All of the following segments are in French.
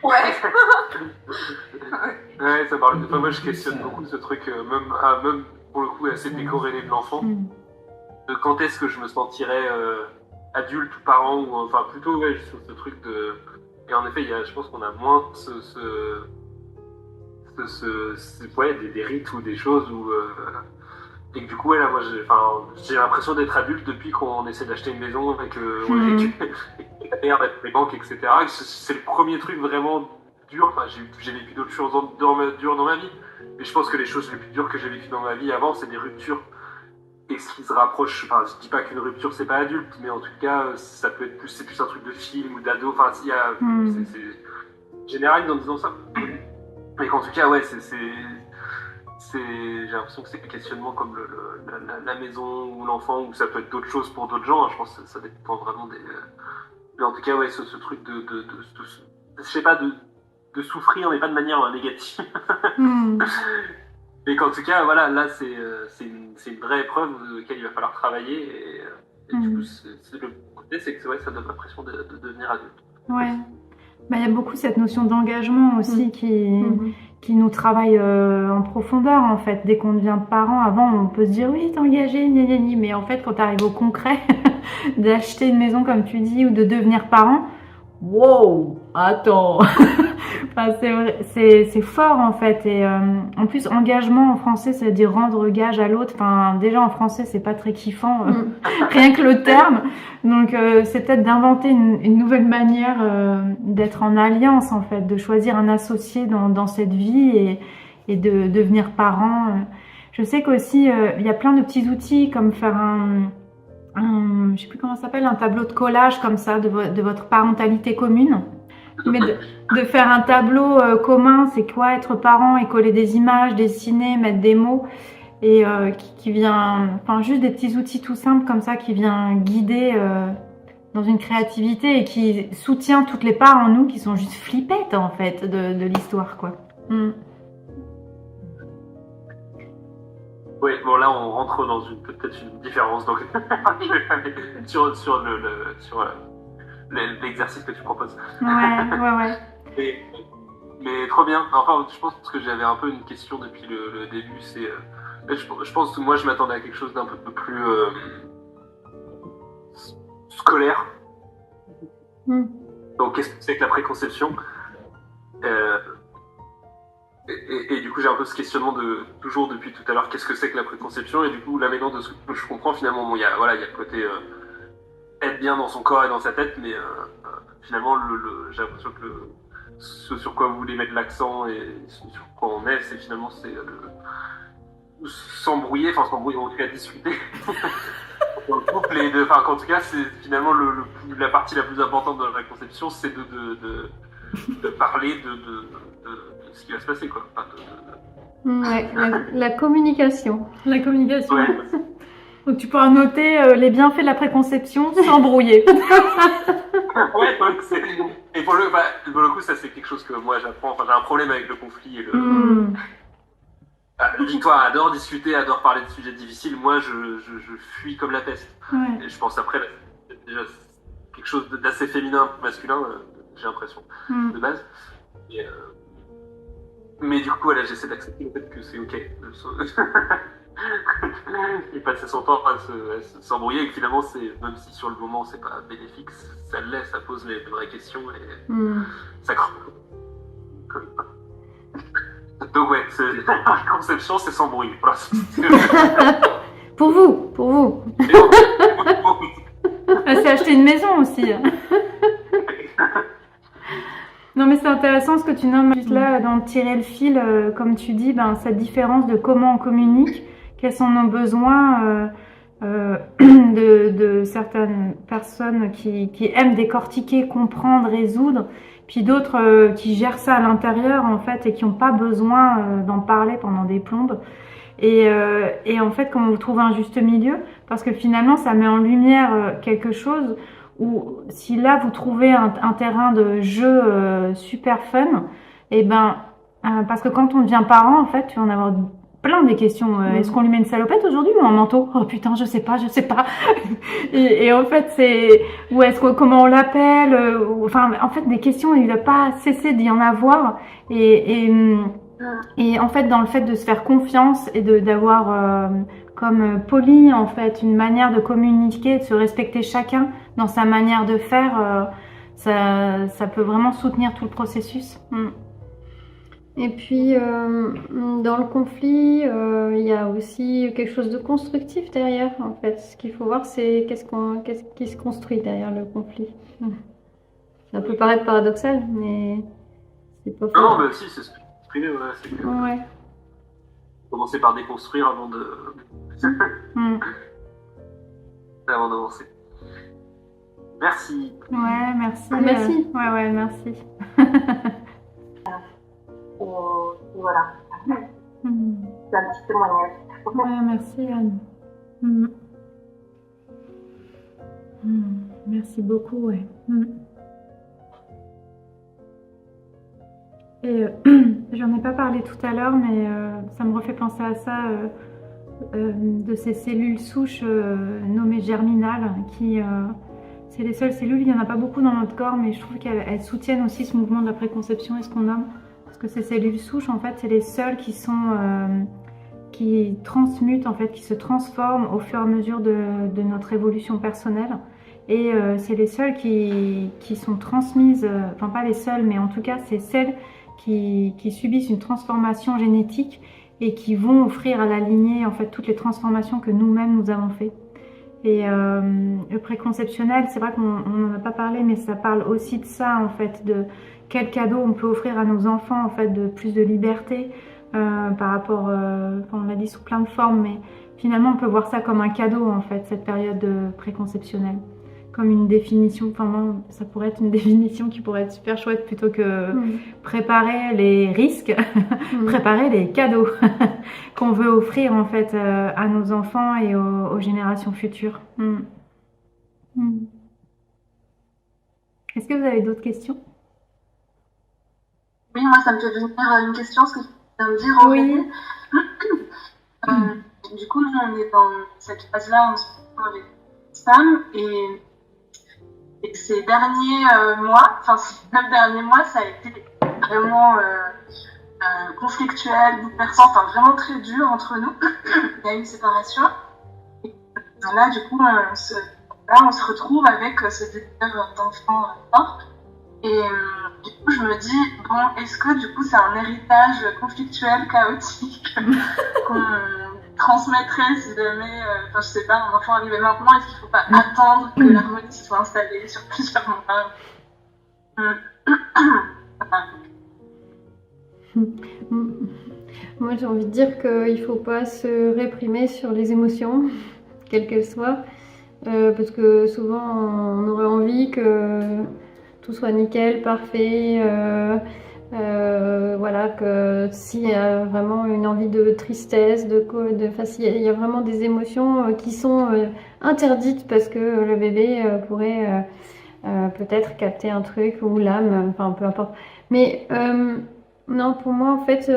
Ouais. Ouais, ça parle de. Enfin, moi, je questionne beaucoup ce truc, même pour le coup assez décorrélé de l'enfant. Mm. De quand est-ce que je me sentirais adulte ou parent, ou enfin plutôt, ouais, sur ce truc de. Et en effet, je pense qu'on a moins ouais, des rites ou des choses où. Et que du coup, ouais, là, moi, j'ai l'impression d'être adulte depuis qu'on essaie d'acheter une maison avec, avec la merde, avec les banques, etc. Et c'est le premier truc vraiment dur. Enfin, j'ai vécu d'autres choses dures dans ma vie. Mais je pense que les choses les plus dures que j'ai vécues dans ma vie avant, c'est des ruptures. Et ce qui se rapproche, enfin, je dis pas qu'une rupture c'est pas adulte, mais en tout cas, ça peut être plus, c'est plus un truc de film ou d'ado. Enfin, il y a, c'est généralise en disant ça. Mais qu'en tout cas, ouais, j'ai l'impression que c'est des questionnements comme la maison ou l'enfant, ou ça peut être d'autres choses pour d'autres gens. Hein, je pense que ça dépend vraiment des. Mais en tout cas, ouais, ce truc je sais pas, de souffrir, mais pas de manière négative. Mais qu'en tout cas, voilà, là, c'est une vraie épreuve de laquelle il va falloir travailler. Et du coup, le côté, c'est que ouais, ça donne l'impression de devenir adulte. Ouais. Bah, y a beaucoup cette notion d'engagement aussi qui nous travaille en profondeur, en fait. Dès qu'on devient parent, avant, on peut se dire oui, t'es engagé, gna gna gna. Mais en fait, quand t'arrives au concret, d'acheter une maison, comme tu dis, ou de devenir parent, wow, attends. Enfin, c'est fort en fait. Et en plus, engagement en français, ça veut dire rendre gage à l'autre. Enfin, déjà en français, c'est pas très kiffant, rien que le terme. Donc, c'est peut-être d'inventer une nouvelle manière d'être en alliance en fait, de choisir un associé dans cette vie et de devenir parent. Je sais qu'aussi, il y a plein de petits outils comme faire je sais plus comment ça s'appelle, un tableau de collage comme ça de votre parentalité commune. Mais de faire un tableau commun, c'est quoi être parent et coller des images, dessiner, mettre des mots et qui vient, enfin juste des petits outils tout simples comme ça qui vient guider dans une créativité et qui soutient toutes les parts en nous qui sont juste flippettes en fait de l'histoire quoi. Oui, bon là on rentre dans peut-être une différence, donc je vais aller sur l'exercice que tu proposes. Ouais. Mais trop bien. Enfin, je pense que j'avais un peu une question depuis le début. C'est, je pense que moi je m'attendais à quelque chose d'un peu plus scolaire. Donc qu'est-ce que c'est que la préconception et du coup, j'ai un peu ce questionnement toujours depuis tout à l'heure, qu'est-ce que c'est que la préconception? Et du coup, là maintenant, de ce que je comprends, finalement, bon, il y a le côté être bien dans son corps et dans sa tête, mais finalement, j'ai l'impression que ce sur quoi vous voulez mettre l'accent et sur quoi on est, c'est finalement s'embrouiller, en tout cas discuter dans le couple enfin, en tout cas, c'est finalement la partie la plus importante de la préconception, c'est de parler de ce qui va se passer, quoi. Ouais, la communication. La communication. Ouais. Donc tu pourras noter les bienfaits de la préconception sans brouiller. Ouais, et pour le coup, ça c'est quelque chose que moi j'apprends. Enfin, j'ai un problème avec le conflit et Victoire adore discuter, adore parler de sujets difficiles. Moi, je fuis comme la peste. Ouais. Et je pense après, déjà quelque chose d'assez féminin, masculin, j'ai l'impression, de base. Mais du coup, voilà, j'essaie d'accepter le fait que c'est ok. Et passer son temps à s'embrouiller, et que finalement, même si sur le moment c'est pas bénéfique, ça l'est, ça pose les vraies questions et ça crée. Donc ouais, la conception, c'est s'embrouiller. Voilà. Pour vous. C'est acheter une maison aussi. Non mais c'est intéressant ce que tu nommes juste là, dans tirer le fil, comme tu dis, cette différence de comment on communique, quels sont nos besoins de certaines personnes qui aiment décortiquer, comprendre, résoudre, puis d'autres qui gèrent ça à l'intérieur en fait et qui n'ont pas besoin d'en parler pendant des plombes. Et en fait, comment vous trouvez un juste milieu? Parce que finalement, ça met en lumière quelque chose où si là vous trouvez un terrain de jeu super fun, et parce que quand on devient parent, en fait, tu vas en avoir plein des questions. Est-ce qu'on lui met une salopette aujourd'hui ou un manteau? Oh putain, je sais pas. et en fait, ou comment on l'appelle? Enfin, en fait, des questions, il va pas cesser d'y en avoir. Et en fait, dans le fait de se faire confiance et d'avoir comme poli, en fait, une manière de communiquer, de se respecter chacun dans sa manière de faire, ça peut vraiment soutenir tout le processus. Et puis, dans le conflit, il y a aussi quelque chose de constructif derrière, en fait. Ce qu'il faut voir, c'est qu'est-ce qui se construit derrière le conflit. Ça peut paraître paradoxal, mais c'est pas faux. Non, mais si, c'est ce que je exprimais, ouais, c'est que Ouais. commencer par déconstruire avant avant d'avancer. Merci. Ouais, merci. Merci. Ouais, merci. Et voilà. C'est un petit témoignage. Ouais, merci Anne. Merci beaucoup, ouais. Et j'en ai pas parlé tout à l'heure, mais ça me refait penser à ça, de ces cellules souches nommées germinales, qui c'est les seules cellules, il n'y en a pas beaucoup dans notre corps, mais je trouve qu'elles soutiennent aussi ce mouvement de la préconception et ce qu'on nomme. Parce que ces cellules souches, en fait, c'est les seules qui transmutent, en fait, qui se transforment au fur et à mesure de notre évolution personnelle. Et c'est les seules qui sont transmises, enfin pas les seules, mais en tout cas, c'est celles qui subissent une transformation génétique et qui vont offrir à la lignée, en fait, toutes les transformations que nous-mêmes nous avons fait. Et le préconceptionnel, c'est vrai qu'on n'en a pas parlé, mais ça parle aussi de ça, en fait, de quel cadeau on peut offrir à nos enfants, en fait, de plus de liberté par rapport, on l'a dit sous plein de formes, mais finalement on peut voir ça comme un cadeau, en fait, cette période préconceptionnelle, comme une définition. Enfin, ça pourrait être une définition qui pourrait être super chouette plutôt que préparer les risques, préparer les cadeaux qu'on veut offrir, en fait, à nos enfants et aux générations futures. Est-ce que vous avez d'autres questions? Oui, moi, ça me fait venir une question, ce que tu viens de dire. Oui. Du coup, nous, on est dans cette phase-là en ce moment avec Sam, et ces derniers mois, enfin, ces 9 derniers mois, ça a été vraiment conflictuel, bouleversant, enfin, vraiment très dur entre nous. Il y a eu une séparation. Et là, du coup, on se retrouve avec ce désir d'enfant fort. Et du coup, je me dis, bon, est-ce que du coup, c'est un héritage conflictuel, chaotique, qu'on transmettrait si jamais, enfin, je sais pas, un enfant arrivait maintenant, est-ce qu'il ne faut pas attendre que l'harmonie soit installée sur plusieurs mois? Moi, j'ai envie de dire qu'il ne faut pas se réprimer sur les émotions, quelles qu'elles soient, parce que souvent, on aurait envie que tout soit nickel, parfait, voilà, que s'il y a vraiment une envie de tristesse, il y a vraiment des émotions qui sont interdites parce que le bébé pourrait peut-être capter un truc, ou l'âme, enfin peu importe. Mais non, pour moi, en fait,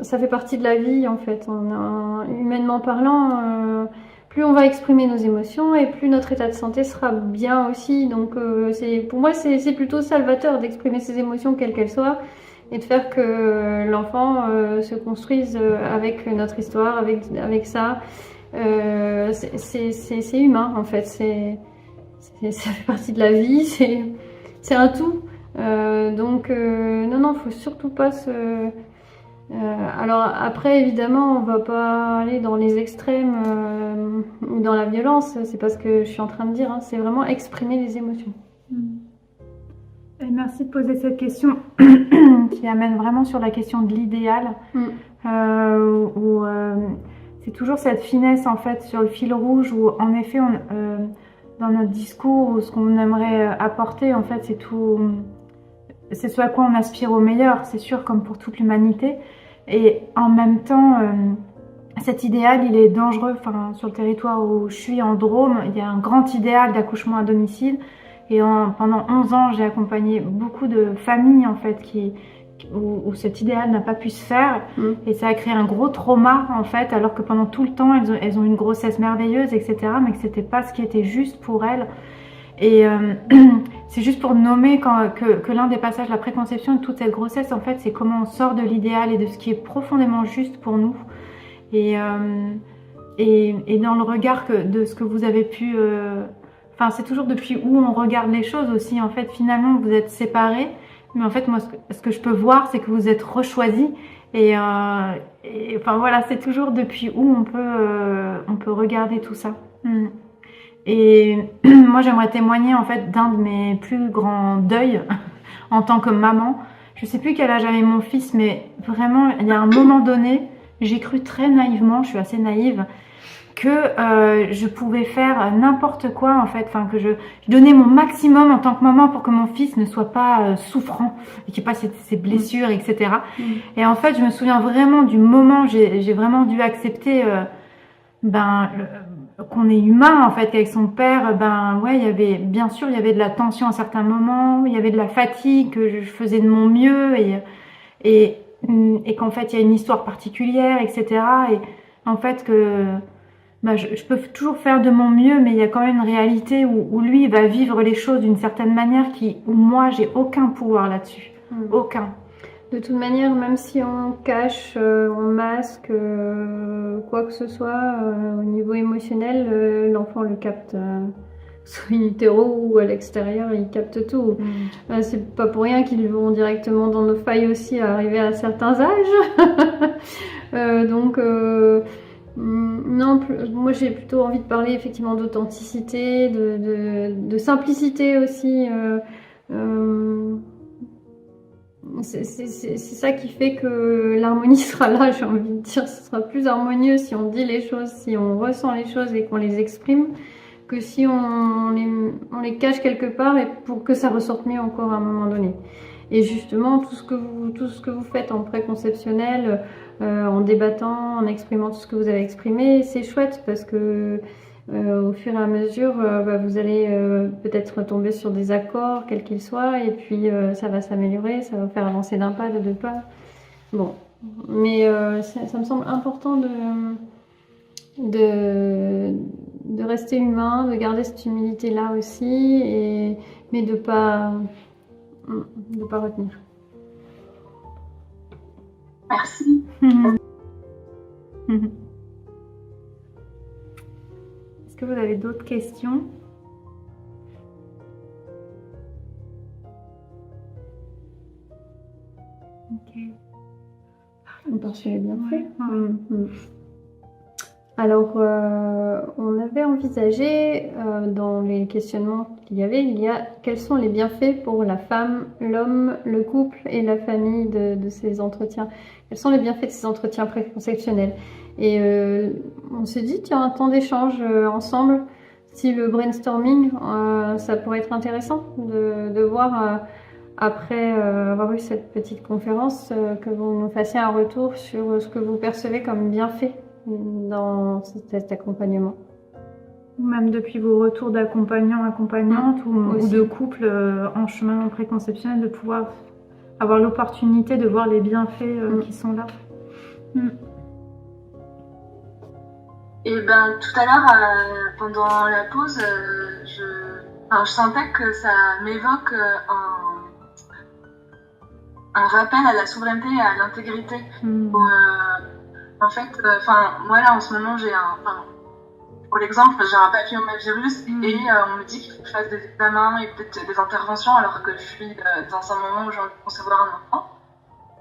ça fait partie de la vie, en fait. Humainement parlant, plus on va exprimer nos émotions et plus notre état de santé sera bien aussi. Donc pour moi, c'est plutôt salvateur d'exprimer ses émotions, quelles qu'elles soient, et de faire que l'enfant se construise avec notre histoire, avec ça. C'est humain, en fait. Ça fait partie de la vie, c'est un tout. Donc non, faut surtout pas se... alors après, évidemment, on va pas aller dans les extrêmes ou dans la violence, c'est pas ce que je suis en train de dire, hein. C'est vraiment exprimer les émotions. Et merci de poser cette question qui amène vraiment sur la question de l'idéal, où c'est toujours cette finesse, en fait, sur le fil rouge, où en effet, dans notre discours, ce qu'on aimerait apporter, en fait, c'est ce à quoi on aspire au meilleur, c'est sûr, comme pour toute l'humanité. Et en même temps, cet idéal, il est dangereux. Enfin, sur le territoire où je suis, en Drôme, il y a un grand idéal d'accouchement à domicile. Et pendant 11 ans, j'ai accompagné beaucoup de familles, en fait, qui où cet idéal n'a pas pu se faire et ça a créé un gros trauma en fait, alors que pendant tout le temps elles ont une grossesse merveilleuse, etc., mais que c'était pas ce qui était juste pour elles. Et c'est juste pour nommer que l'un des passages de la préconception de toute cette grossesse, en fait, c'est comment on sort de l'idéal et de ce qui est profondément juste pour nous. Et dans le regard de ce que vous avez pu... Enfin, c'est toujours depuis où on regarde les choses aussi. En fait, finalement, vous êtes séparés. Mais en fait, moi, ce que je peux voir, c'est que vous êtes rechoisis. Et enfin, voilà, c'est toujours depuis où on peut regarder tout ça. Et moi, j'aimerais témoigner, en fait, d'un de mes plus grands deuils en tant que maman. Je sais plus quel âge avait mon fils, mais vraiment, il y a un moment donné, j'ai cru très naïvement, je suis assez naïve, que je pouvais faire n'importe quoi en fait, enfin que je donnais mon maximum en tant que maman pour que mon fils ne soit pas souffrant et qu'il n'y ait pas ces blessures, etc. Et en fait, je me souviens vraiment du moment où j'ai vraiment dû accepter qu'on est humain en fait, qu'avec son père, ouais, il y avait bien sûr, il y avait de la tension à certains moments, il y avait de la fatigue, que je faisais de mon mieux et qu'en fait il y a une histoire particulière, etc. Et en fait que je peux toujours faire de mon mieux, mais il y a quand même une réalité où lui il va vivre les choses d'une certaine manière où moi j'ai aucun pouvoir là-dessus. Aucun. De toute manière, même si on cache, on masque, quoi que ce soit, au niveau émotionnel, l'enfant le capte. Soit in utero ou à l'extérieur, il capte tout. C'est pas pour rien qu'ils vont directement dans nos failles aussi à arriver à certains âges. Donc... non, moi j'ai plutôt envie de parler effectivement d'authenticité, de simplicité aussi. C'est ça qui fait que l'harmonie sera là, j'ai envie de dire. Ce sera plus harmonieux si on dit les choses, si on ressent les choses et qu'on les exprime, que si on les cache quelque part et pour que ça ressorte mieux encore à un moment donné. Et justement, tout ce que vous faites en préconceptionnel, en débattant, en exprimant tout ce que vous avez exprimé, c'est chouette parce que au fur et à mesure, vous allez peut-être tomber sur des accords, quels qu'ils soient, et puis ça va s'améliorer, ça va faire avancer d'un pas, de deux pas. Bon, mais ça me semble important de rester humain, de garder cette humilité-là aussi, mais de pas retenir. Merci. Est-ce que vous avez d'autres questions? Ok. On part sur les bienfaits. Alors, on avait envisagé dans les questionnements qu'il y avait, quels sont les bienfaits pour la femme, l'homme, le couple et la famille de ces entretiens. Quels sont les bienfaits de ces entretiens préconceptionnels? Et on s'est dit, tiens, un temps d'échange ensemble, si le brainstorming, ça pourrait être intéressant de voir, après avoir eu cette petite conférence, que vous nous fassiez un retour sur ce que vous percevez comme bienfait dans cet accompagnement. Même depuis vos retours d'accompagnants, accompagnantes ou de couples en chemin préconceptionnel, de pouvoir avoir l'opportunité de voir les bienfaits qui sont là. Et tout à l'heure, pendant la pause, je sentais que ça m'évoque un rappel à la souveraineté et à l'intégrité. En fait, moi là en ce moment pour l'exemple, j'ai un papillomavirus et on me dit qu'il faut que je fasse des examens et peut-être des interventions alors que je suis dans un moment où j'ai envie de concevoir un enfant.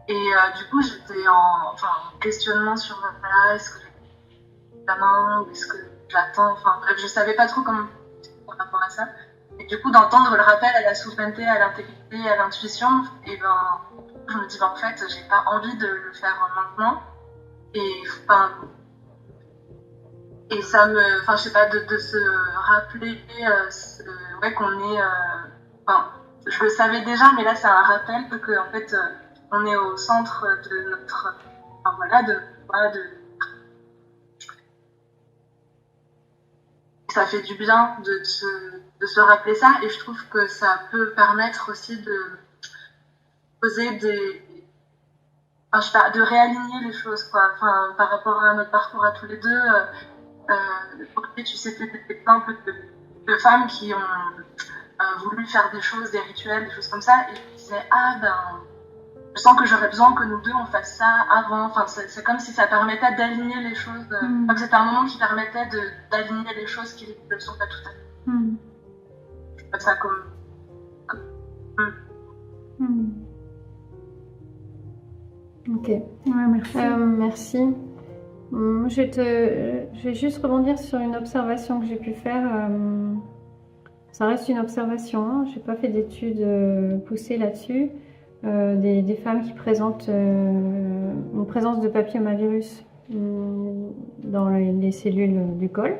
Et du coup, j'étais en questionnement sur est-ce que j'ai des examens ou est-ce que j'attends, bref, je savais pas trop comment par rapport à ça. Et du coup, d'entendre le rappel à la souveraineté, à l'intégrité, à l'intuition, et je me dis en fait, j'ai pas envie de le faire maintenant. Et ça me, je sais pas, de se rappeler qu'on est, je le savais déjà, mais là c'est un rappel que en fait on est au centre de notre, ça fait du bien de se rappeler ça, et je trouve que ça peut permettre aussi de poser je sais pas, de réaligner les choses, quoi. Enfin, par rapport à notre parcours à tous les deux, tu sais, c'était des exemples de femmes qui ont voulu faire des choses, des rituels, des choses comme ça, et je me disais, je sens que j'aurais besoin que nous deux on fasse ça avant. Enfin, c'est comme si ça permettait d'aligner les choses. Comme c'était un moment qui permettait d'aligner les choses qui ne le sont pas tout à fait. Je vois ça comme... Ok. Ouais, merci. Merci. Je vais juste rebondir sur une observation que j'ai pu faire. Ça reste une observation, hein. Je n'ai pas fait d'études poussées là-dessus. Des femmes qui présentent une présence de papillomavirus dans les cellules du col.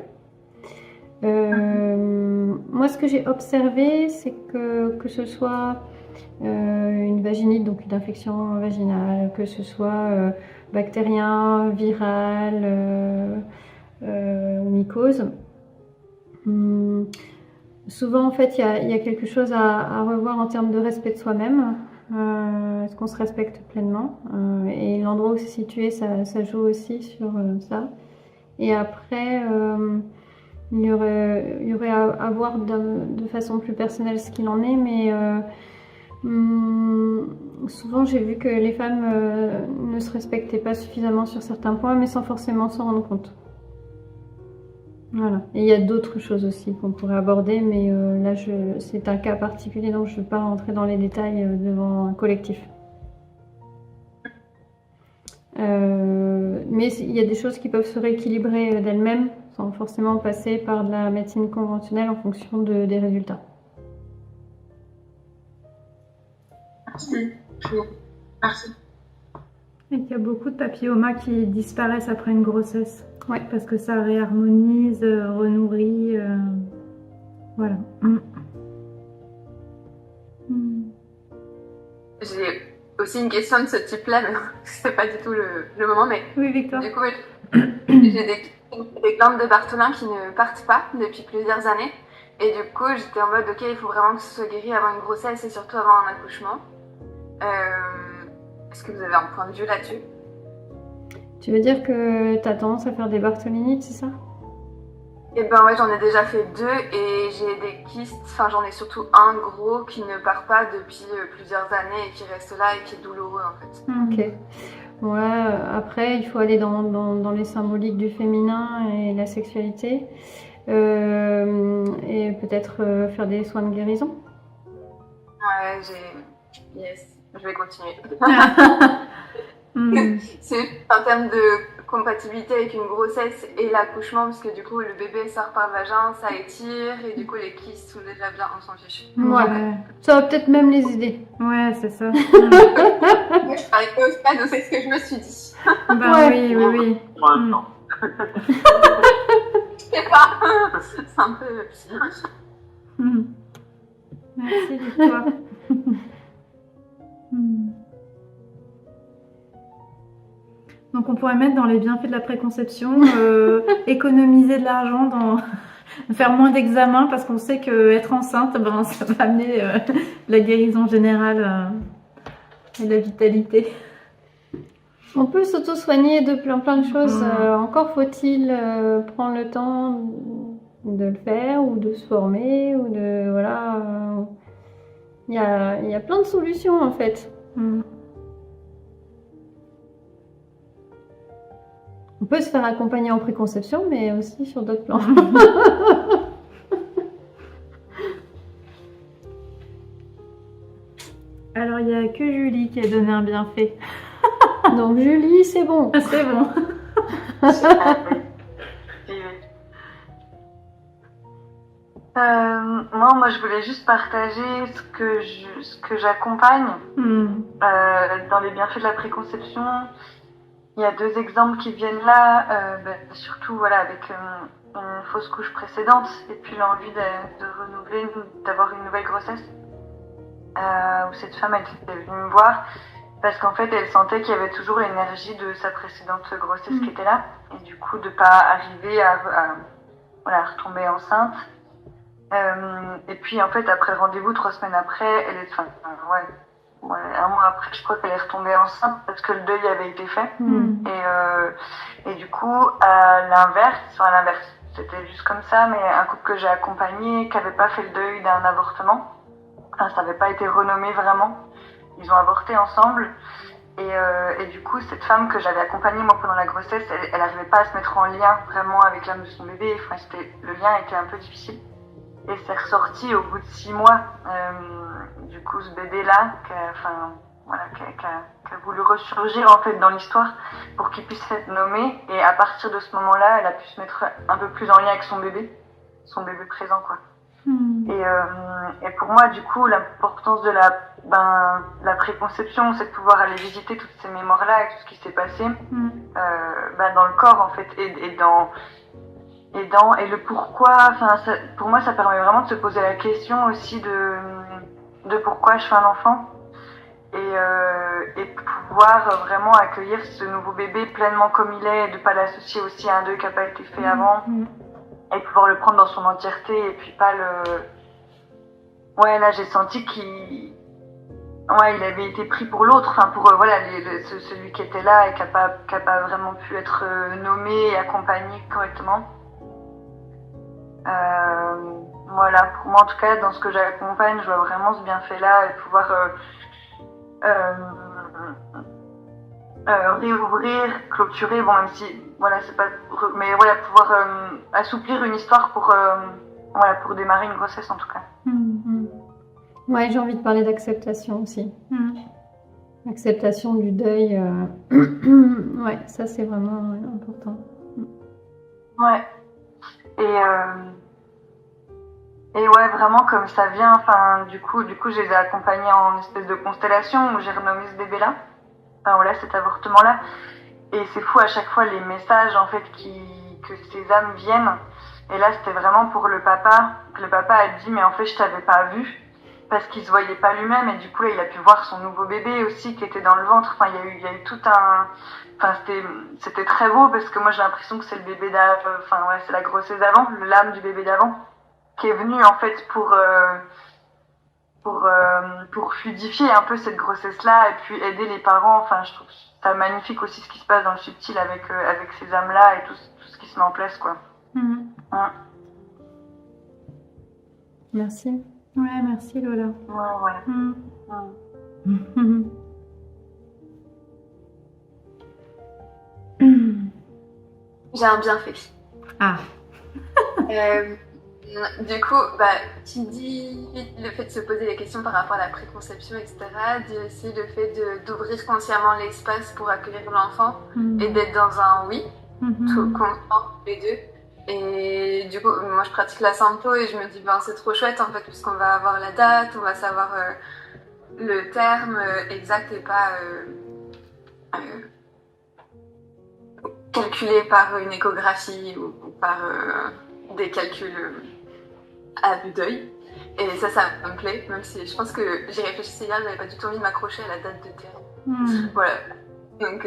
Moi, ce que j'ai observé, c'est que ce soit une vaginite, donc une infection vaginale, que ce soit bactérien, viral, mycose. Souvent, en fait, il y a quelque chose à revoir en termes de respect de soi-même. Est-ce qu'on se respecte pleinement? Et l'endroit où c'est situé, ça joue aussi sur ça. Et après, il y aurait à voir de façon plus personnelle ce qu'il en est, mais souvent j'ai vu que les femmes ne se respectaient pas suffisamment sur certains points, mais sans forcément s'en rendre compte. Voilà. Et il y a d'autres choses aussi qu'on pourrait aborder, mais là c'est un cas particulier, donc je ne vais pas rentrer dans les détails devant un collectif. Mais il y a des choses qui peuvent se rééquilibrer d'elles-mêmes sans forcément passer par de la médecine conventionnelle en fonction des résultats. Merci. Merci. Et qu'il y a beaucoup de papillomas qui disparaissent après une grossesse. Ouais. Parce que ça réharmonise, renourrit. Voilà. J'ai aussi une question de ce type-là, mais c'est pas du tout le moment. Mais oui, Victoire. Du coup, j'ai des glandes de Bartholin qui ne partent pas depuis plusieurs années. Et du coup, j'étais en mode, ok, il faut vraiment que ce soit guéri avant une grossesse et surtout avant un accouchement. Est-ce que vous avez un point de vue là-dessus? Tu veux dire que tu as tendance à faire des bartholinites, c'est ça? Eh ben ouais, j'en ai déjà fait 2 et j'ai des kystes, enfin j'en ai surtout un gros qui ne part pas depuis plusieurs années et qui reste là et qui est douloureux en fait. Ok. Ouais, après il faut aller dans les symboliques du féminin et la sexualité et peut-être faire des soins de guérison. Ouais, yes, je vais continuer. C'est en termes de compatibilité avec une grossesse et l'accouchement, parce que du coup le bébé sort par le vagin, ça étire et du coup les kystes sont déjà bien, on s'en fiche. Ouais. Ça va peut-être même les aider. Ouais, c'est ça. Moi je parlais pas au stade, donc c'est ce que je me suis dit. Bah oui. Non. Je sais pas, c'est un peu... Merci Victoire. Donc on pourrait mettre dans les bienfaits de la préconception, économiser de l'argent, faire moins d'examens parce qu'on sait qu'être enceinte, ça va amener la guérison générale et la vitalité. On peut s'auto-soigner de plein de choses. Encore faut-il prendre le temps de le faire ou de se former ou de voilà. Il y a plein de solutions en fait. On peut se faire accompagner en préconception, mais aussi sur d'autres plans. Alors, il n'y a que Julie qui a donné un bienfait. Donc, Julie, c'est bon. C'est bon. Moi, je voulais juste partager ce que j'accompagne dans les bienfaits de la préconception. Il y a 2 exemples qui viennent là, surtout voilà, avec une fausse couche précédente et puis l'envie de renouveler, d'avoir une nouvelle grossesse. Où cette femme, elle est venue me voir parce qu'en fait, elle sentait qu'il y avait toujours l'énergie de sa précédente grossesse qui était là. Et du coup, de pas arriver à retomber enceinte. Et puis, en fait, après le rendez-vous, 3 semaines après, elle est, un mois après, je crois qu'elle est retombée enceinte parce que le deuil avait été fait. Et du coup, à l'inverse, c'était juste comme ça, mais un couple que j'ai accompagné qui n'avait pas fait le deuil d'un avortement, ça n'avait pas été renommé vraiment. Ils ont avorté ensemble. Et du coup, cette femme que j'avais accompagnée moi pendant la grossesse, elle n'arrivait pas à se mettre en lien vraiment avec l'âme de son bébé. Enfin, le lien était un peu difficile. Et c'est ressorti au bout de 6 mois. Du coup, ce bébé-là, qui a voulu ressurgir en fait dans l'histoire pour qu'il puisse être nommé. Et à partir de ce moment-là, elle a pu se mettre un peu plus en lien avec son bébé présent, quoi. Et pour moi, du coup, l'importance de la préconception, c'est de pouvoir aller visiter toutes ces mémoires-là et tout ce qui s'est passé dans le corps, en fait, et le pourquoi. Enfin, pour moi, ça permet vraiment de se poser la question aussi de pourquoi je fais un enfant et pouvoir vraiment accueillir ce nouveau bébé pleinement comme il est, et de pas l'associer aussi à un deuil qui n'a pas été fait avant. Et pouvoir le prendre dans son entièreté et puis pas là j'ai senti qu'il avait été pris pour l'autre, enfin pour celui qui était là et qui a pas vraiment pu être nommé et accompagné correctement. Pour moi en tout cas, dans ce que j'accompagne, je vois vraiment ce bienfait là et pouvoir réouvrir, clôturer, même si c'est pas, mais pouvoir assouplir une histoire pour démarrer une grossesse en tout cas. Ouais, j'ai envie de parler d'acceptation aussi. Acceptation du deuil, ouais, ça c'est vraiment important. Ouais. Et ouais, vraiment comme ça vient, enfin du coup je les ai accompagnés en espèce de constellation où j'ai renommé ce bébé-là. Cet avortement-là. Et c'est fou à chaque fois les messages en fait que ces âmes viennent. Et là c'était vraiment pour le papa. Le papa a dit mais en fait je t'avais pas vu parce qu'il se voyait pas lui-même et du coup là il a pu voir son nouveau bébé aussi qui était dans le ventre. Enfin il y a eu tout un. Enfin c'était très beau parce que moi j'ai l'impression que c'est le bébé d'avant. C'est la grossesse d'avant, l'âme du bébé d'avant qui est venue en fait pour fluidifier un peu cette grossesse-là et puis aider les parents. Enfin, je trouve ça magnifique aussi ce qui se passe dans le subtil avec ces âmes-là et tout ce qui se met en place, quoi. Merci. Ouais, merci Lola. J'ai un bienfait. Ah. Du coup, qui dit le fait de se poser des questions par rapport à la préconception, etc., dit aussi le fait d'ouvrir consciemment l'espace pour accueillir l'enfant et d'être dans un oui, tout constant, les deux. Et du coup, moi je pratique la Santo et je me dis, c'est trop chouette en fait, puisqu'on va avoir la date, on va savoir le terme exact et pas calculé par une échographie ou par des calculs à vue d'œil. Et ça me plaît, même si je pense que j'y réfléchissais hier, j'avais pas du tout envie de m'accrocher à la date de terme. Voilà. Donc,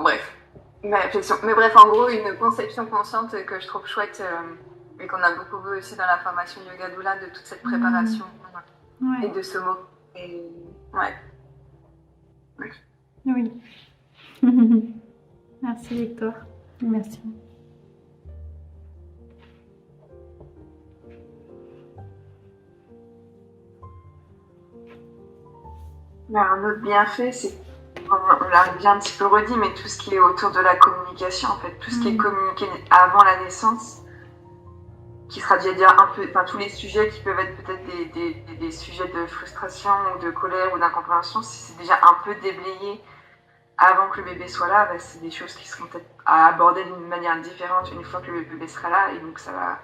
bref. Ma réflexion. Mais bref, en gros, une conception consciente que je trouve chouette et qu'on a beaucoup vu aussi dans la formation Yoga Doula de toute cette préparation et de ce mot. Et Oui. Merci Victoire. Merci. Un autre bienfait, c'est, on l'a bien un petit peu redit, mais tout ce qui est autour de la communication, en fait, tout ce qui est communiqué avant la naissance, qui sera déjà un peu, tous les sujets qui peuvent être peut-être des sujets de frustration ou de colère ou d'incompréhension, si c'est déjà un peu déblayé avant que le bébé soit là, c'est des choses qui seront peut-être à aborder d'une manière différente une fois que le bébé sera là, et donc ça va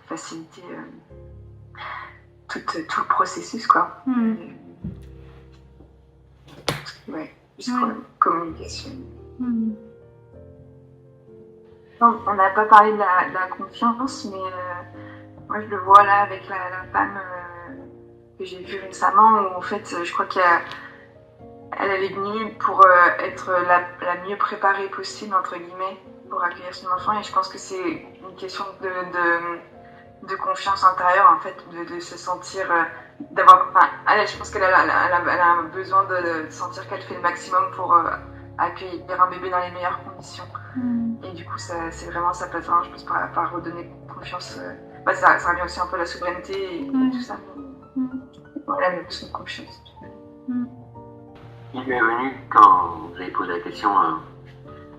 faciliter tout le processus, quoi. Juste communication. Non, on n'a pas parlé de la confiance, mais moi je le vois là avec la femme que j'ai vue récemment, où en fait je crois elle est venue pour être la mieux préparée possible, entre guillemets, pour accueillir son enfant, et je pense que c'est une question de confiance intérieure, en fait, de se sentir je pense qu'elle a besoin de sentir qu'elle fait le maximum pour accueillir un bébé dans les meilleures conditions. Et du coup, c'est vraiment ça passe vraiment, je pense, par redonner confiance. Ça revient aussi un peu à la souveraineté et tout ça. Voilà, mais plus de confiance. Il m'est venu, quand vous avez posé la question,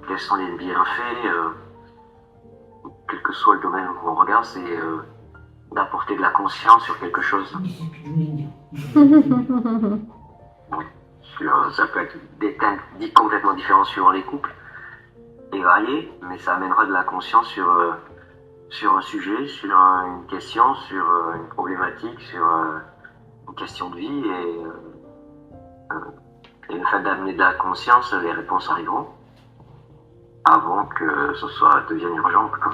quels sont les bienfaits, quel que soit le domaine où on regarde, c'est d'apporter de la conscience sur quelque chose. Ça peut être des thèmes dits complètement différents suivant les couples et variés, mais ça amènera de la conscience sur un sujet, sur une question, sur une problématique, sur une question de vie et le fait d'amener de la conscience, les réponses arriveront avant que ce devienne urgent. Quoi.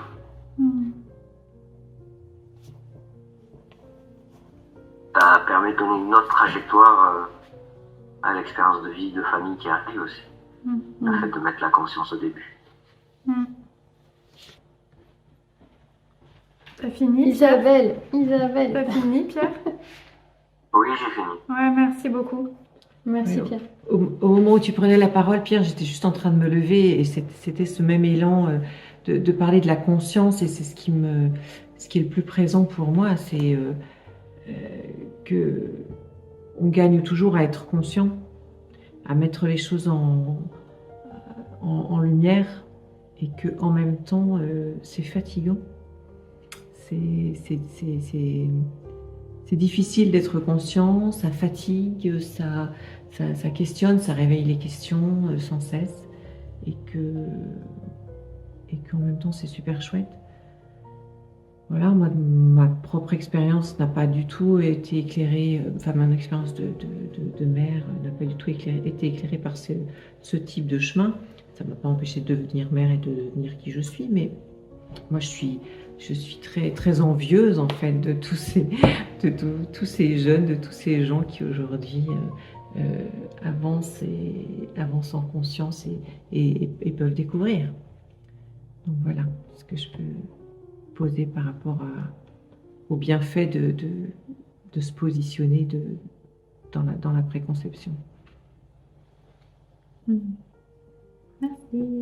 Ça permet de donner une autre trajectoire à l'expérience de vie, de famille qui arrive aussi. Le fait de mettre la conscience au début. T'as fini, Isabelle, T'as fini, Pierre? Oui, j'ai fini. Ouais, merci beaucoup. Merci Oui, Pierre. Au moment où tu prenais la parole, Pierre, j'étais juste en train de me lever et c'était ce même élan de parler de la conscience et c'est ce qui est le plus présent pour moi, c'est que on gagne toujours à être conscient, à mettre les choses en lumière et que en même temps c'est fatigant. C'est difficile d'être conscient, ça fatigue, ça questionne, ça réveille les questions sans cesse et qu'en même temps c'est super chouette. Voilà, moi, ma propre expérience n'a pas du tout été éclairée, enfin mon expérience de mère n'a pas du tout été éclairée par ce type de chemin. Ça ne m'a pas empêché de devenir mère et de devenir qui je suis, mais moi je suis très, très envieuse en fait de tous ces jeunes, de tous ces gens qui aujourd'hui avancent en conscience et peuvent découvrir. Donc voilà ce que je peux poser par rapport au bienfait de se positionner dans la préconception. Merci.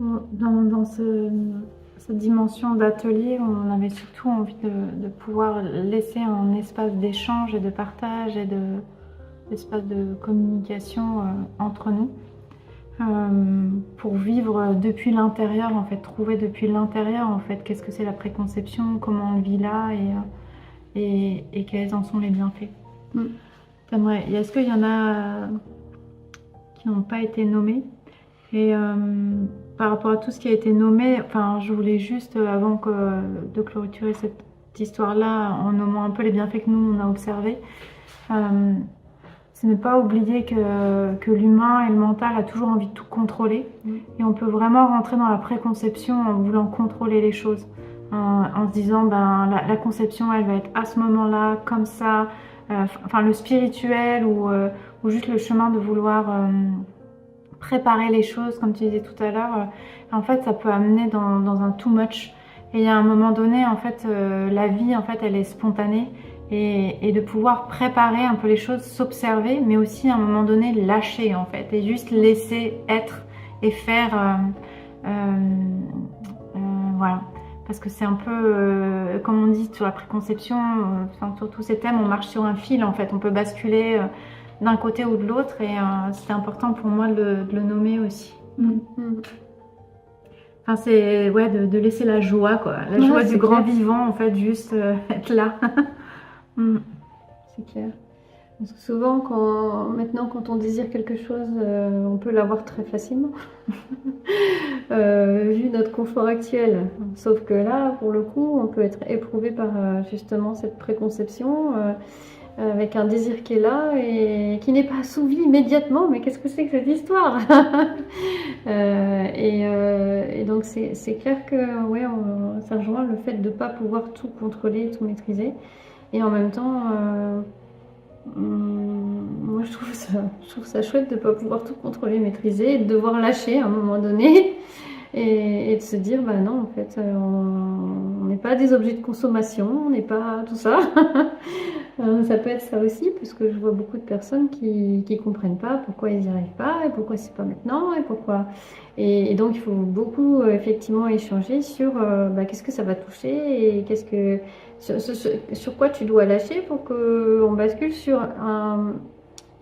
Dans cette dimension d'atelier, on avait surtout envie de pouvoir laisser un espace d'échange et de partage et d'espace de communication entre nous. Pour vivre depuis l'intérieur, en fait, trouver depuis l'intérieur, en fait, qu'est-ce que c'est la préconception, comment on vit là et quels en sont les bienfaits. Est-ce qu'il y en a qui n'ont pas été nommés? Et par rapport à tout ce qui a été nommé, je voulais juste, avant de clôturer cette histoire-là, en nommant un peu les bienfaits que nous, on a observés, c'est ne pas oublier que l'humain et le mental a toujours envie de tout contrôler. Et on peut vraiment rentrer dans la préconception en voulant contrôler les choses. En se disant, la conception, elle va être à ce moment-là, comme ça. Le spirituel ou juste le chemin de vouloir préparer les choses, comme tu disais tout à l'heure. En fait, ça peut amener dans un too much. Et il y a un moment donné, en fait, la vie, en fait, elle est spontanée. Et de pouvoir préparer un peu les choses, s'observer, mais aussi à un moment donné lâcher en fait, et juste laisser être et faire, voilà. Parce que c'est un peu, comme on dit sur la préconception, sur tous ces thèmes, on marche sur un fil en fait, on peut basculer d'un côté ou de l'autre, et c'était important pour moi de le nommer aussi. C'est de laisser la joie, quoi, la joie du grand vivant en fait, juste être là. C'est clair. Parce que souvent, maintenant, quand on désire quelque chose, on peut l'avoir très facilement, vu notre confort actuel. Sauf que là, pour le coup, on peut être éprouvé par justement cette préconception, avec un désir qui est là et qui n'est pas assouvi immédiatement. Mais qu'est-ce que c'est que cette histoire? Et donc, c'est clair que ça rejoint le fait de ne pas pouvoir tout contrôler, tout maîtriser. Et en même temps, moi je trouve ça chouette de ne pas pouvoir tout contrôler, maîtriser, et de devoir lâcher à un moment donné et de se dire non, en fait, on n'est pas pas des objets de consommation, on n'est pas tout ça. Ça peut être ça aussi, parce que je vois beaucoup de personnes qui comprennent pas pourquoi ils n'y arrivent pas, et pourquoi c'est pas maintenant, et pourquoi. Et donc il faut beaucoup effectivement échanger sur qu'est-ce que ça va toucher, et qu'est-ce que sur quoi tu dois lâcher pour qu'on bascule sur un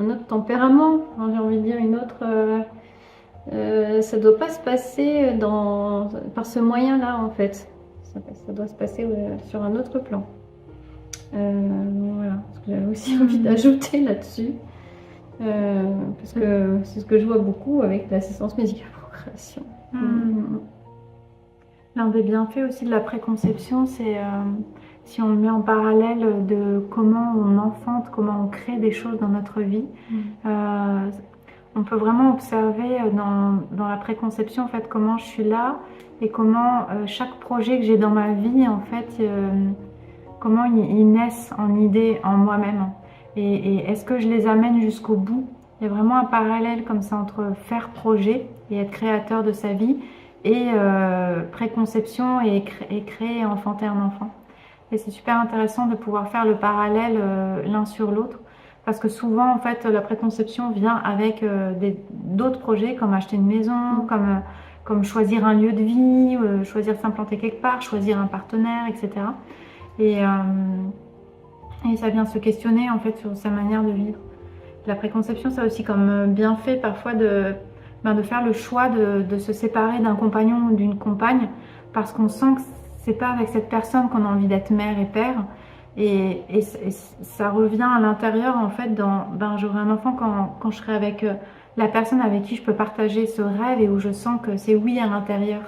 autre tempérament, j'ai envie de dire une autre. Ça ne doit pas se passer par ce moyen-là en fait. Ça doit se passer sur un autre plan. Voilà, ce que j'avais aussi envie d'ajouter là-dessus. Parce que c'est ce que je vois beaucoup avec l'assistance médicale procréation. L'un des bienfaits aussi de la préconception, c'est si on le met en parallèle de comment on enfante, comment on crée des choses dans notre vie. On peut vraiment observer dans la préconception en fait comment je suis là et comment chaque projet que j'ai dans ma vie en fait comment ils naissent en idée en moi-même et est-ce que je les amène jusqu'au bout. Il y a vraiment un parallèle comme ça entre faire projet et être créateur de sa vie et préconception et créer et enfanter un enfant. Et c'est super intéressant de pouvoir faire le parallèle l'un sur l'autre. Parce que souvent, en fait, la préconception vient avec d'autres projets, comme acheter une maison, comme choisir un lieu de vie, choisir de s'implanter quelque part, choisir un partenaire, etc. Et ça vient se questionner, en fait, sur sa manière de vivre. La préconception, ça a aussi comme bienfait parfois de faire le choix de se séparer d'un compagnon ou d'une compagne, parce qu'on sent que c'est pas avec cette personne qu'on a envie d'être mère et père. Et ça revient à l'intérieur en fait j'aurai un enfant quand je serai avec la personne avec qui je peux partager ce rêve et où je sens que c'est oui à l'intérieur.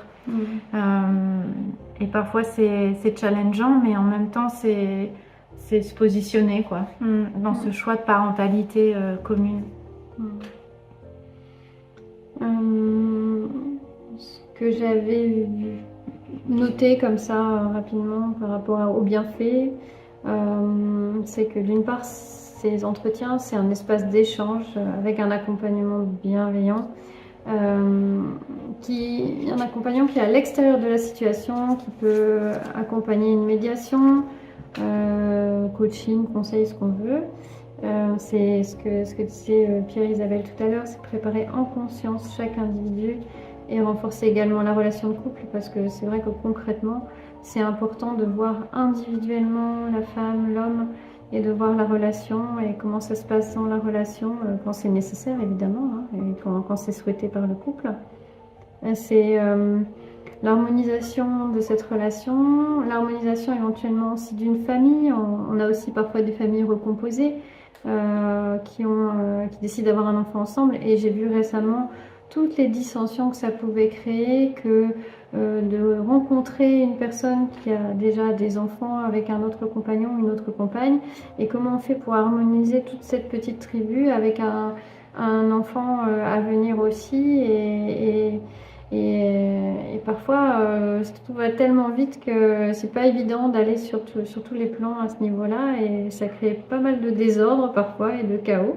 Et parfois c'est challengeant, mais en même temps c'est se positionner quoi, dans ce choix de parentalité commune. Ce que j'avais noté comme ça rapidement par rapport aux bienfaits, c'est que d'une part ces entretiens c'est un espace d'échange avec un accompagnement bienveillant, un accompagnant qui est à l'extérieur de la situation, qui peut accompagner une médiation, coaching, conseil, ce qu'on veut. C'est ce que disait Pierre-Isabelle tout à l'heure, c'est préparer en conscience chaque individu et renforcer également la relation de couple, parce que c'est vrai que concrètement c'est important de voir individuellement la femme, l'homme, et de voir la relation et comment ça se passe dans la relation quand c'est nécessaire évidemment, et quand c'est souhaité par le couple. C'est l'harmonisation de cette relation, l'harmonisation éventuellement aussi d'une famille. On a aussi parfois des familles recomposées qui décident d'avoir un enfant ensemble, et j'ai vu récemment toutes les dissensions que ça pouvait créer, que de rencontrer une personne qui a déjà des enfants avec un autre compagnon, une autre compagne, et comment on fait pour harmoniser toute cette petite tribu avec un enfant à venir aussi, et parfois ça va tellement vite que c'est pas évident d'aller sur tous les plans à ce niveau-là, et ça crée pas mal de désordre parfois et de chaos.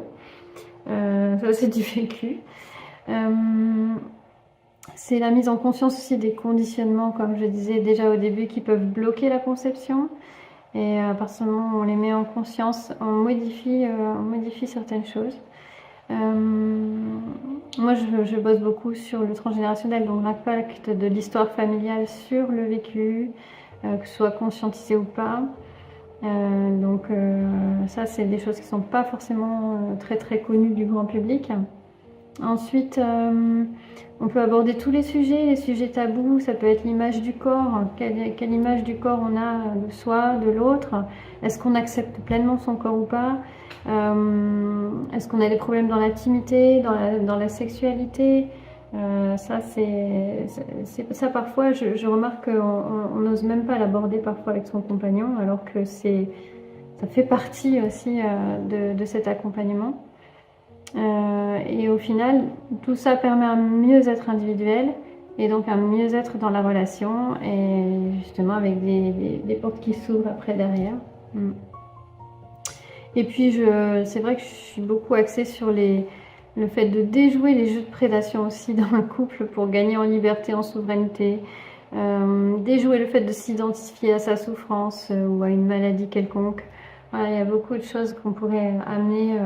Ça c'est du vécu. C'est la mise en conscience aussi des conditionnements, comme je disais déjà au début, qui peuvent bloquer la conception, et à partir du moment où on les met en conscience, on modifie certaines choses. Moi je bosse beaucoup sur le transgénérationnel, donc l'impact de l'histoire familiale sur le vécu, que ce soit conscientisé ou pas. Donc ça c'est des choses qui sont pas forcément très très connues du grand public. Ensuite, on peut aborder tous les sujets tabous. Ça peut être l'image du corps. Quelle image du corps on a de soi, de l'autre? Est-ce qu'on accepte pleinement son corps ou pas? Est-ce qu'on a des problèmes dans l'intimité, dans la sexualité? Ça parfois, je remarque qu'on n'ose même pas l'aborder parfois avec son compagnon, alors que ça fait partie aussi de cet accompagnement. Et au final, tout ça permet un mieux-être individuel et donc un mieux-être dans la relation, et justement avec des portes qui s'ouvrent après derrière. Et puis c'est vrai que je suis beaucoup axée sur le fait de déjouer les jeux de prédation aussi dans un couple pour gagner en liberté, en souveraineté, déjouer le fait de s'identifier à sa souffrance ou à une maladie quelconque. Voilà, il y a beaucoup de choses qu'on pourrait amener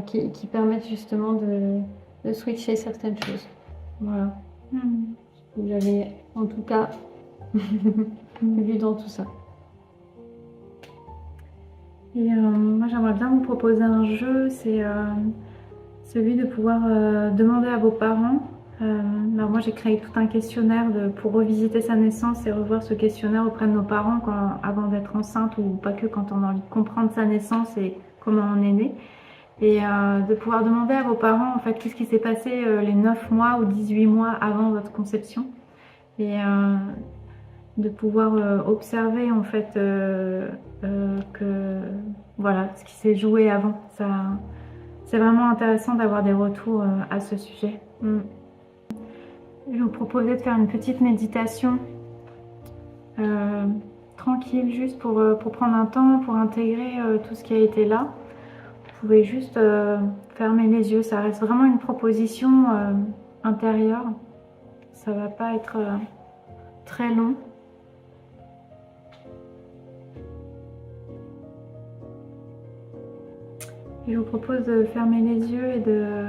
qui permettent justement de switcher certaines choses. Voilà. J'avais en tout cas vu dans tout ça. Et moi, j'aimerais bien vous proposer un jeu, c'est celui de pouvoir demander à vos parents. Alors moi, j'ai créé tout un questionnaire pour revisiter sa naissance et revoir ce questionnaire auprès de nos parents avant d'être enceinte, ou pas que, quand on a envie de comprendre sa naissance et comment on est né. Et de pouvoir demander à vos parents, en fait, qu'est-ce qui s'est passé les 9 mois ou 18 mois avant votre conception. Et de pouvoir observer, en fait, que voilà, ce qui s'est joué avant. Ça, c'est vraiment intéressant d'avoir des retours à ce sujet. Je vous proposais de faire une petite méditation tranquille, juste pour prendre un temps, pour intégrer tout ce qui a été là. Vous pouvez juste fermer les yeux, ça reste vraiment une proposition intérieure. Ça va pas être très long. Je vous propose de fermer les yeux et de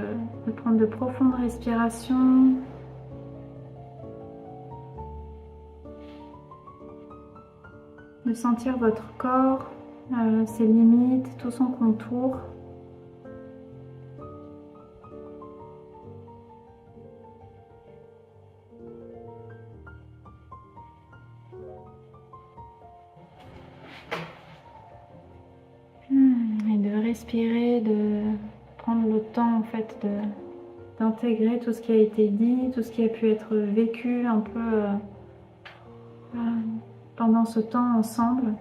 prendre de profondes respirations. De sentir votre corps, ses limites, tout son contour. Et de respirer, de prendre le temps en fait d'intégrer tout ce qui a été dit, tout ce qui a pu être vécu un peu pendant ce temps ensemble.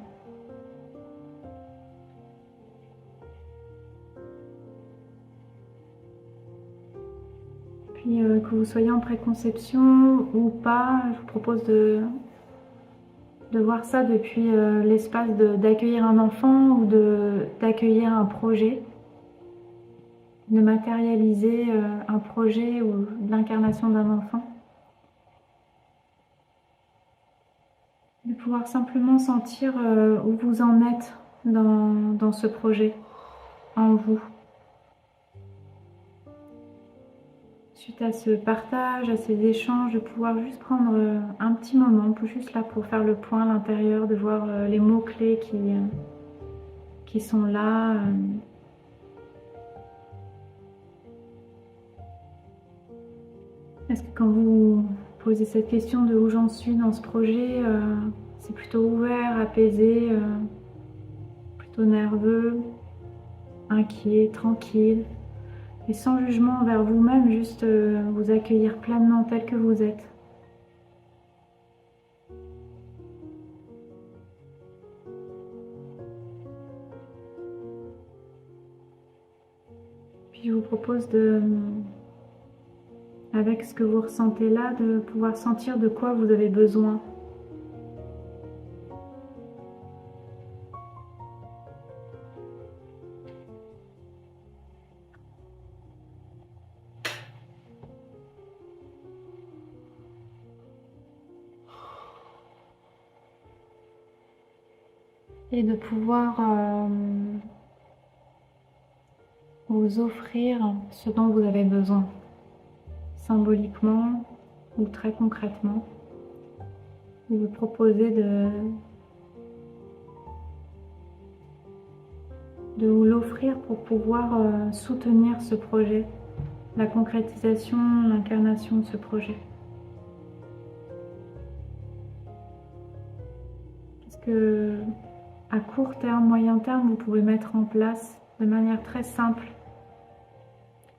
Puis que vous soyez en préconception ou pas, je vous propose de voir ça depuis l'espace d'accueillir un enfant ou d'accueillir un projet, de matérialiser un projet ou l'incarnation d'un enfant. De pouvoir simplement sentir où vous en êtes dans ce projet, en vous. Suite à ce partage, à ces échanges, de pouvoir juste prendre un petit moment, juste là pour faire le point à l'intérieur, de voir les mots-clés qui sont là. Est-ce que quand vous posez cette question de où j'en suis dans ce projet, c'est plutôt ouvert, apaisé, plutôt nerveux, inquiet, tranquille, et sans jugement envers vous-même, juste vous accueillir pleinement tel que vous êtes. Puis je vous propose avec ce que vous ressentez là, de pouvoir sentir de quoi vous avez besoin. Et de pouvoir vous offrir ce dont vous avez besoin, symboliquement ou très concrètement. Et vous proposer de vous l'offrir pour pouvoir soutenir ce projet, la concrétisation, l'incarnation de ce projet. Qu'est-ce que, à court terme, moyen terme, vous pouvez mettre en place de manière très simple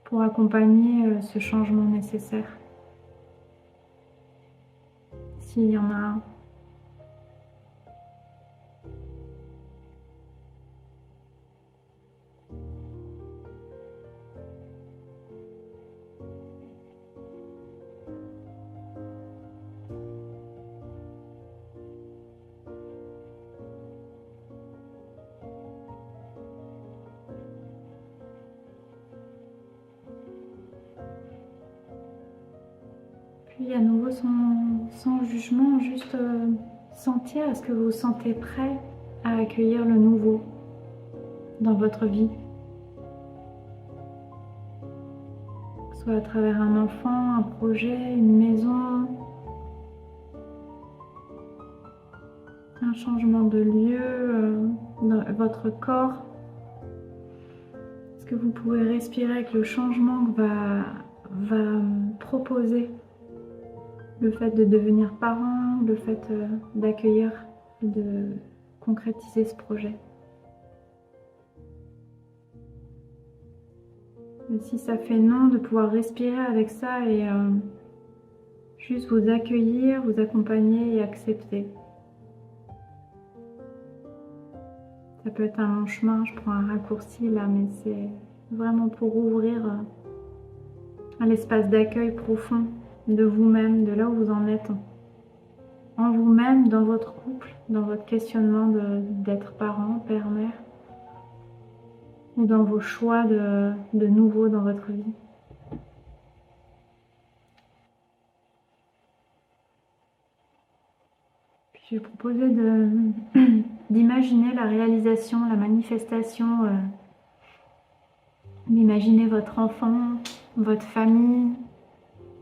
pour accompagner ce changement nécessaire, s'il y en a un. Puis à nouveau sans jugement, juste sentir, est-ce que vous vous sentez prêt à accueillir le nouveau dans votre vie? Que ce soit à travers un enfant, un projet, une maison, un changement de lieu, dans votre corps. Est-ce que vous pouvez respirer avec le changement que va proposer le fait de devenir parent, le fait d'accueillir, de concrétiser ce projet? Et si ça fait non, de pouvoir respirer avec ça et juste vous accueillir, vous accompagner et accepter. Ça peut être un long chemin, je prends un raccourci là, mais c'est vraiment pour ouvrir à l'espace d'accueil profond de vous-même, de là où vous en êtes, en vous-même, dans votre couple, dans votre questionnement d'être parent, père, mère, ou dans vos choix de nouveau dans votre vie. Puis je vais proposer d'imaginer la réalisation, la manifestation, d'imaginer votre enfant, votre famille,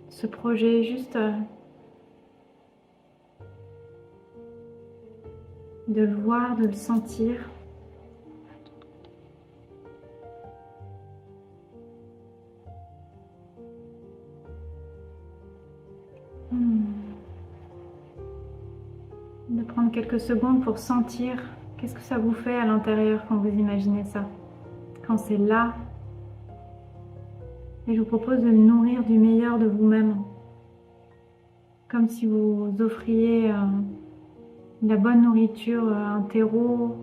ce projet, juste de le voir, de le sentir. De prendre quelques secondes pour sentir qu'est-ce que ça vous fait à l'intérieur quand vous imaginez ça, quand c'est là. Et je vous propose de le nourrir du meilleur de vous-même, comme si vous offriez de la bonne nourriture, un terreau.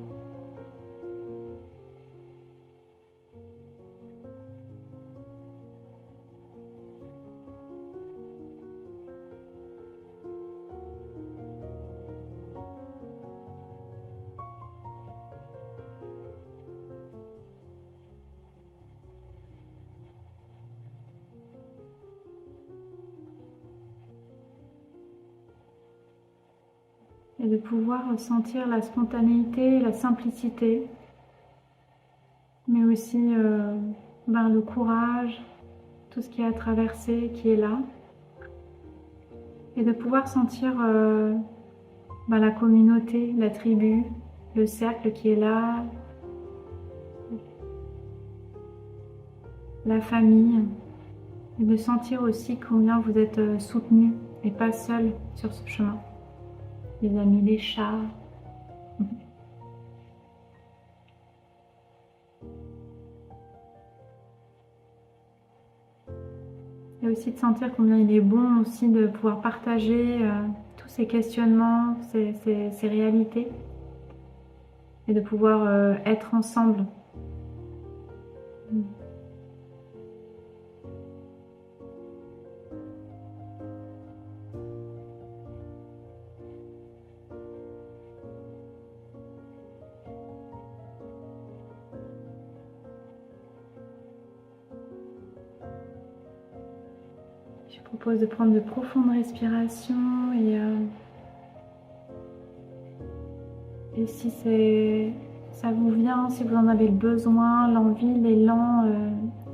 Et de pouvoir ressentir la spontanéité, la simplicité, mais aussi le courage, tout ce qui a traversé, qui est là. Et de pouvoir sentir la communauté, la tribu, le cercle qui est là, la famille. Et de sentir aussi combien vous êtes soutenu et pas seul sur ce chemin. Les amis, les chats. Et aussi de sentir combien il est bon aussi de pouvoir partager tous ces questionnements, ces réalités. Et de pouvoir être ensemble. Je vous propose de prendre de profondes respirations et si ça vous vient, si vous en avez le besoin, l'envie, l'élan,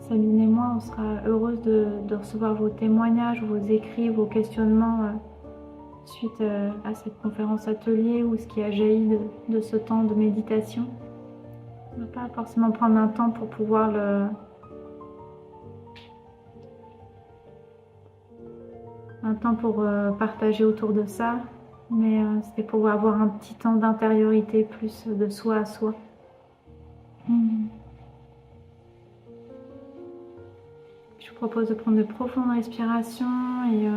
Sabine et moi, on sera heureuse de recevoir vos témoignages, vos écrits, vos questionnements suite à cette conférence atelier ou ce qui a jailli de ce temps de méditation. On ne va pas forcément prendre un temps pour pouvoir partager autour de ça, mais c'était pour avoir un petit temps d'intériorité, plus de soi à soi. Je vous propose de prendre de profondes respirations et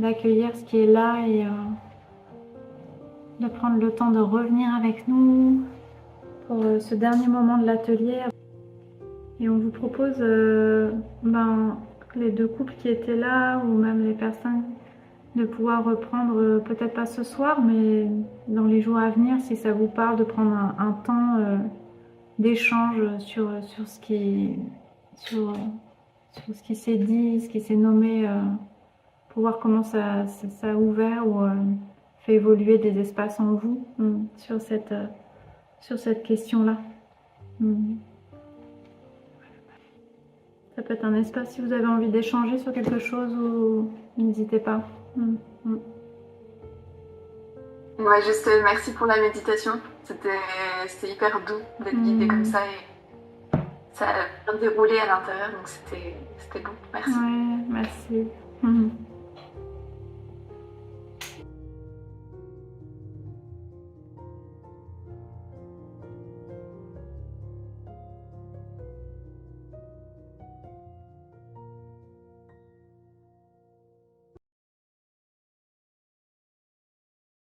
d'accueillir ce qui est là et de prendre le temps de revenir avec nous pour ce dernier moment de l'atelier. Et on vous propose les deux couples qui étaient là ou même les personnes de pouvoir reprendre, peut-être pas ce soir, mais dans les jours à venir, si ça vous parle, de prendre un temps d'échange sur sur ce qui s'est dit, ce qui s'est nommé, pour voir comment ça a ouvert ou fait évoluer des espaces en vous sur cette question-là. Ça peut être un espace si vous avez envie d'échanger sur quelque chose ou n'hésitez pas. Ouais, juste merci pour la méditation. C'était hyper doux d'être guidée comme ça et ça a bien déroulé à l'intérieur, donc c'était beau. Merci. Ouais, merci.